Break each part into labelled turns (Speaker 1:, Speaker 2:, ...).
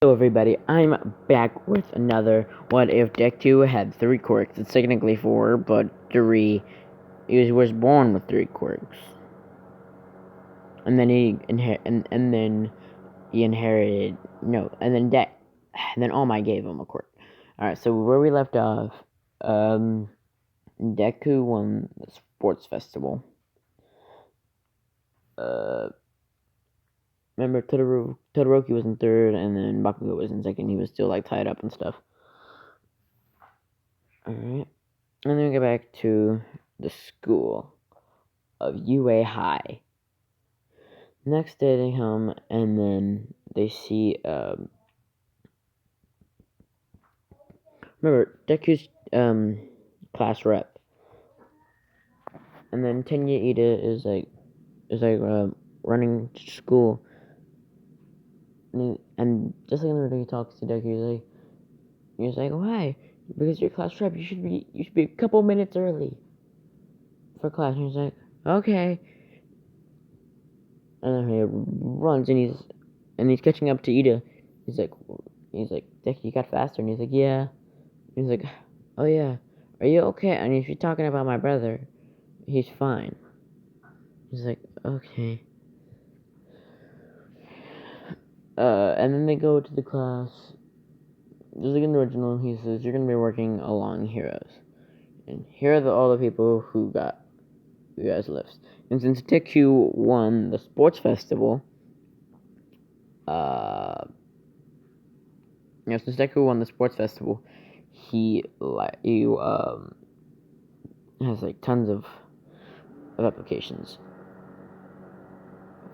Speaker 1: Hello everybody, I'm back with another What If Deku had 3 quirks. It's technically 4, but 3. He was born with 3 quirks. And then and then he inherited and then All Might gave him a quirk. Alright, so where we left off, Deku won the sports festival. Remember Todoroki was in 3rd, and then Bakugo was in 2nd. He was still like tied up and stuff. Alright. And then we go back to the school of UA High. Next day they come and then they see remember Deku's class rep. And then Tenya Ida is running to school. And just like another day he talks to Deku, he's like, why? Because you're class rep, you should be a couple minutes early for class. And he's like, okay. And then he runs and he's catching up to Ida. He's like, Deku, you got faster. And he's like, yeah. And he's like, oh yeah, are you okay? And if you're talking about my brother, he's fine. He's like, okay. And then they go to the class. Just like in the original, he says, you're gonna be working along heroes. And here are all the people who got you guys' lifts. And since Deku won the sports festival, since Deku won the sports festival, he has like tons of applications.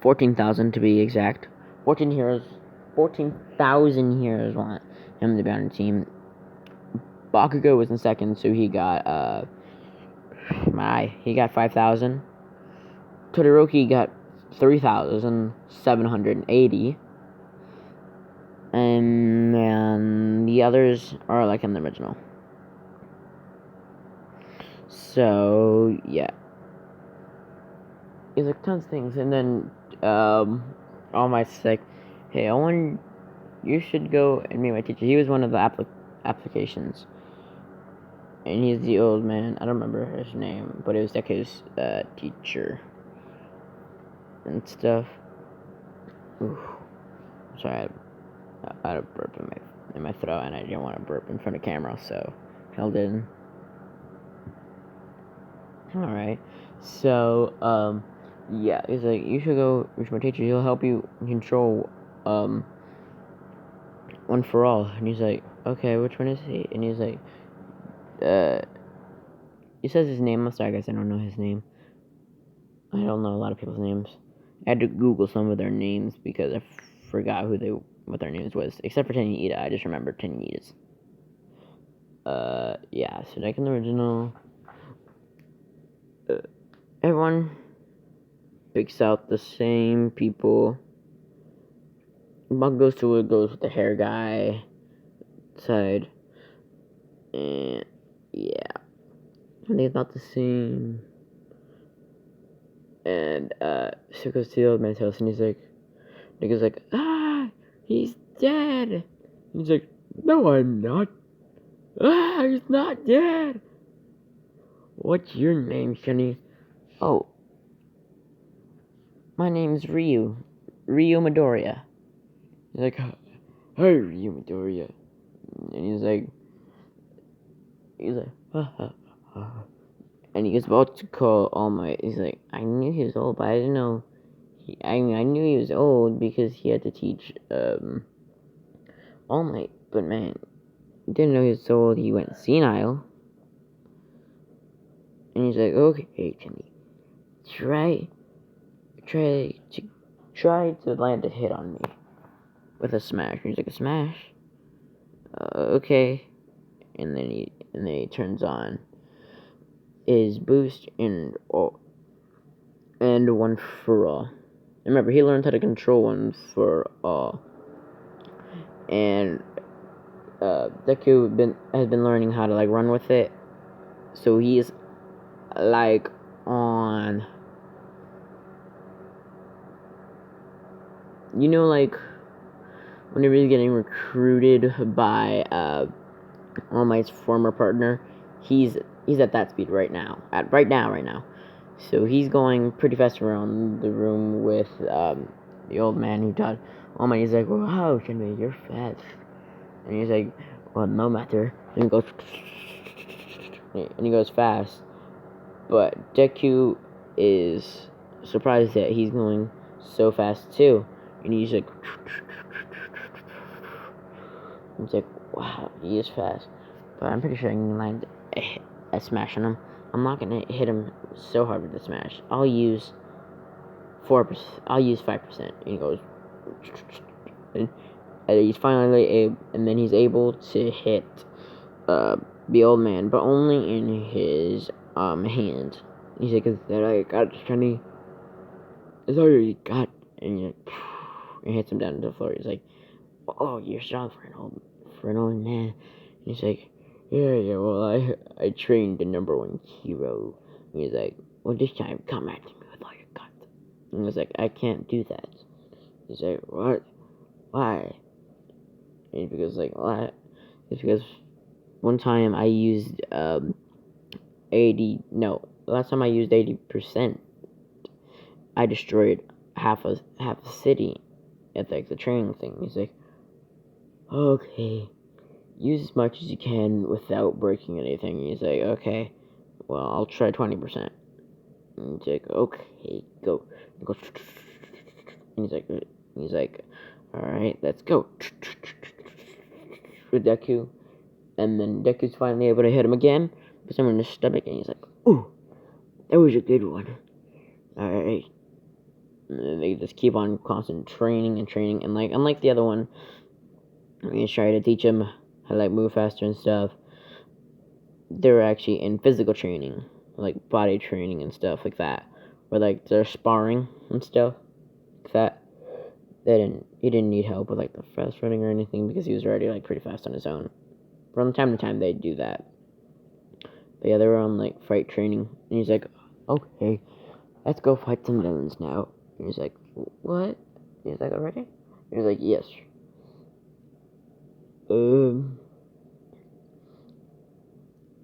Speaker 1: 14,000 to be exact. 14,000 heroes want him to be on the team. Bakugo was in 2nd, so he got he got 5,000. Todoroki got 3,780. And then the others are like in the original. So yeah, it's like tons of things. And then All Might's like, hey, Owen, you should go and meet my teacher. He was one of the applications, and he's the old man. I don't remember his name, but it was like his teacher and stuff. Ooh. Sorry, I had a burp in my throat, and I didn't want to burp in front of camera, so held in. Alright, so, yeah, he's like, you should go reach my teacher, he'll help you control, One for All, and he's like, okay, which one is he? And he's like, he says his name, I'm sorry guys, I don't know his name. I don't know a lot of people's names. I had to Google some of their names, because I forgot what their names was, except for Tenya Ida, I just remembered Tenya Ida's. Yeah, so like in the original, everyone picks out the same people. Bug goes with the hair guy side. And yeah. And they thought the same. And so goes to the old man's house and he's like, Nigga's like, he's dead. And he's like, no, I'm not. He's not dead. What's your name, Shunny? Oh, my name's Ryu Midoriya. He's like, hey, Ryu Midoriya. And he's like, and he was about to call All Might. He's like, I knew he was old, but I didn't know. I knew he was old because he had to teach All Might. But man, didn't know he was so old. He went senile. And he's like, okay, Timmy, try to land a hit on me with a smash. And he's like, a smash? Okay. And then he turns on his boost and One for All. Remember, he learned how to control One for All. And Deku has been learning how to like run with it. So he's like on, like whenever he's getting recruited by All Might's former partner, he's at that speed right now. Right now. So he's going pretty fast around the room with the old man who taught All Might. He's like, "Wow, Shinbei, you're fast." And he's like, "Well, no matter." And he goes fast. But Deku is surprised that he's going so fast too. And he's like, wow, he is fast. But I'm pretty sure I can land a smash on him. I'm not gonna hit him so hard with the smash. I'll use 4%. I'll use 5%. And he goes, and he's finally able, and then he's able to hit the old man, but only in his hand. He's like, "Is that all you got, Johnny? Is that all you got?" And he hits him down to the floor. He's like, "Oh, you're strong for an old man." And he's like, "Yeah. Well, I trained the #1 hero." And he's like, "Well, this time come at me with all your guts." And he's like, "I can't do that." He's like, "What? Why?" And because it's because one time I used 80. No, last time I used 80%. I destroyed half a city at the training thing. He's like, "Okay, use as much as you can without breaking anything." He's like, "Okay, well, I'll try 20%. And he's like, "Okay, go." And he's like, "All right, let's go." With Deku, and then Deku's finally able to hit him again, but someone in his stomach, and he's like, "Ooh, that was a good one. All right." And they just keep on constant training, and like unlike the other one, we try to teach him how to move faster and stuff. They're actually in physical training, like body training and stuff like that, where they're sparring and stuff like that. He didn't need help with the fast running or anything because he was already pretty fast on his own. From time to time they do that. But yeah, they were on fight training, and he's like, "Okay, let's go fight some villains now." And he's like, "What?" He's like, "Already?" He's like, "Yes."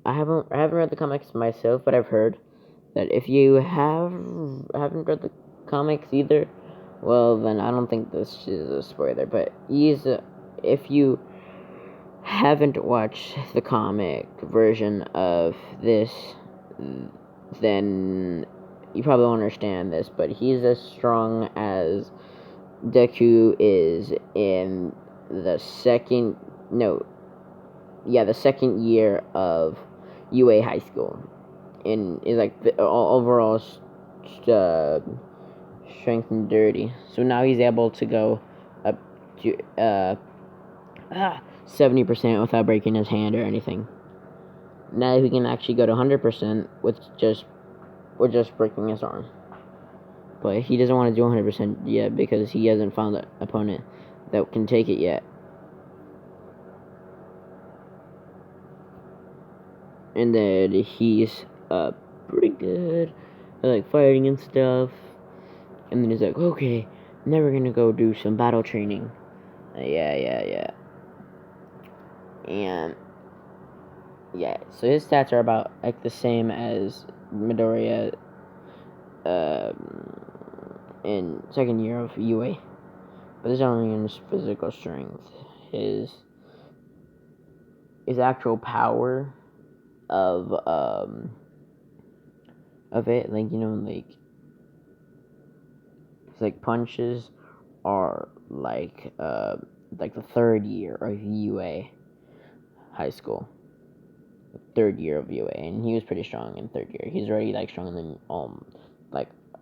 Speaker 1: I haven't read the comics myself, but I've heard that if you haven't read the comics either, well then I don't think this is a spoiler. But if you haven't watched the comic version of this, then you probably won't understand this. But he's as strong as Deku is in the second year of UA high school, and is the overall strength and dirty. So now he's able to go up to 70% without breaking his hand or anything. Now he can actually go to 100% with just breaking his arm. But he doesn't want to do 100% yet because he hasn't found an opponent that can take it yet. And then he's pretty good at fighting and stuff. And then he's like, "Okay, now we're gonna go do some battle training." Yeah. And yeah, so his stats are about the same as Midoriya in second year of UA. But this is only in his physical strength. His actual power of it, his punches are the third year of UA high school. Third year of UA, and he was pretty strong in third year. He's already stronger than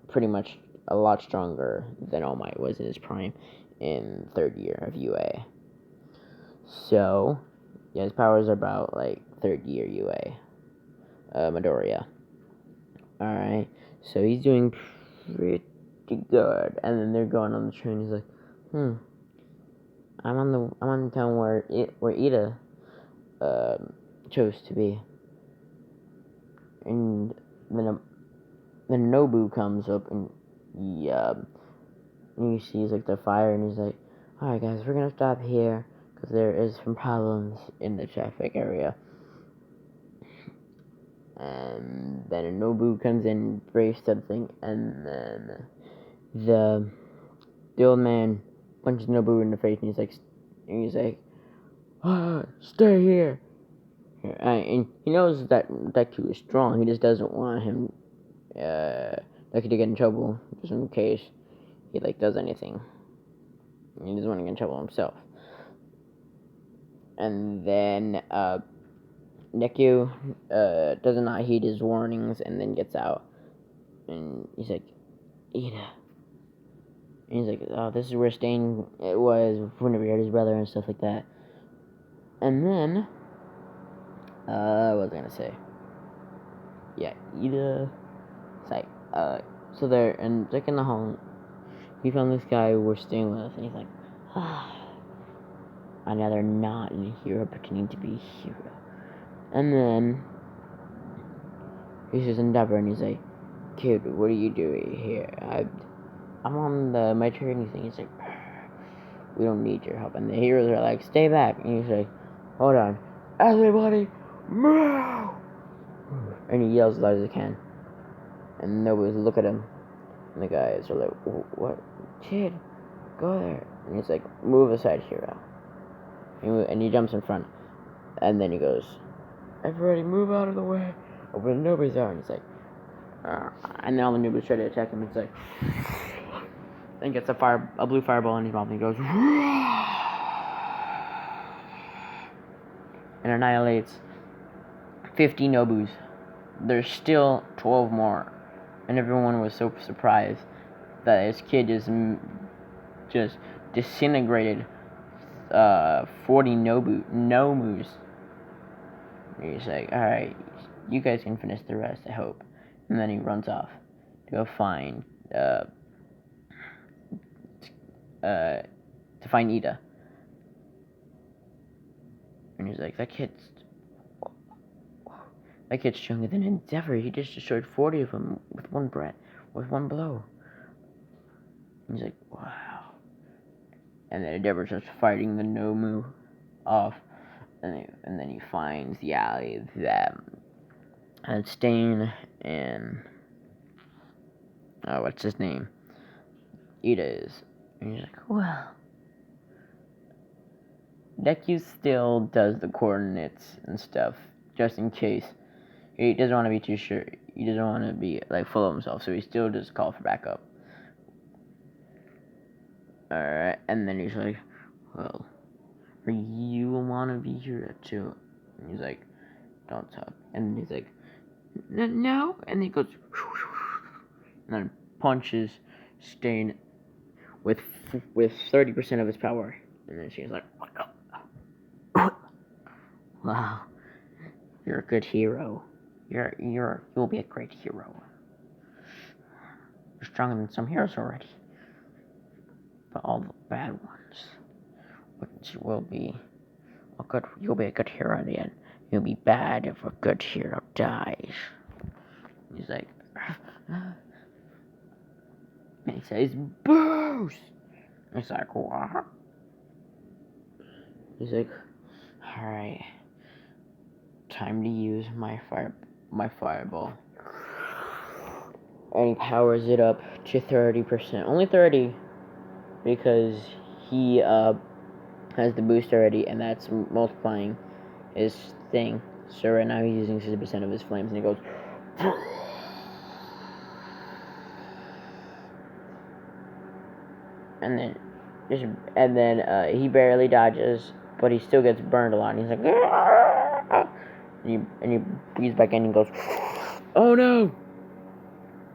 Speaker 1: pretty much a lot stronger than All Might was in his prime in third year of UA. So yeah, his powers are about third year UA. Midoriya. Alright, so he's doing pretty good. And then they're going on the train. He's like, I'm on the town where Ida chose to be. And then Nobu comes up, and he sees the fire, and he's like, Alright guys, we're gonna stop here, because there is some problems in the traffic area. And then a Nobu comes in, breaks something, and then the old man punches Nobu in the face, and he's like, stay here. And he knows that Deku is strong. He just doesn't want him, Deku to get in trouble, just in case he does anything. He doesn't want to get in trouble himself. And then Nicu does not heed his warnings, and then gets out. And he's like, Ida. And he's like, oh, this is where Stain was whenever he hurt his brother and stuff like that. And then, what was I gonna say? Yeah, Ida. So there, and in the hall, he found this guy we're staying with, and he's like, another not a hero pretending to be a hero. And then, he says Endeavor, and he's like, kid, what are you doing here? I'm on my training thing. He's like, we don't need your help. And the heroes are like, stay back. And he's like, hold on. Everybody, move! And he yells as loud as he can. And nobody's look at him. And the guys are like, what? Kid, go there. And he's like, move aside, hero. And he jumps in front. And then he goes, everybody move out of the way. But nobody's there. And he's like, and then all the noobs try to attack him. It's like, then gets a blue fireball in his mouth, and he goes, and annihilates 50 Nobus. There's still 12 more, and everyone was so surprised that this kid just disintegrated 40 Nomus. He's like, alright, you guys can finish the rest, I hope. And then he runs off to go find to find Ida. And he's like, that kid's stronger than Endeavor. He just destroyed 40 of them with one blow. And he's like, wow. And then Endeavor starts fighting the Nomu off, and then he finds the alley that Stain and what's his name? Ida is. And he's like, well, Deku still does the coordinates and stuff, just in case. He doesn't want to be too sure. He doesn't want to be, full of himself, so he still just calls for backup. Alright, and then he's like, well, you want to be here too? And he's like, don't talk. And then he's like, no? And he goes, and then punches Stain with 30% of his power. And then she's like, wow, you're a good hero. You'll be a great hero. You're stronger than some heroes already. But all the bad ones, you'll be a good hero in the end. You'll be bad if a good hero dies. He's like, and he says, boost! It's like, what? He's like, alright, time to use my fireball. And he powers it up to 30%. Only 30, because he has the boost already, and that's multiplying his thing. So right now he's using 60% of his flames, and he goes, and then he barely dodges, but he still gets burned a lot. And he's like, and he breathes back in and goes, oh no!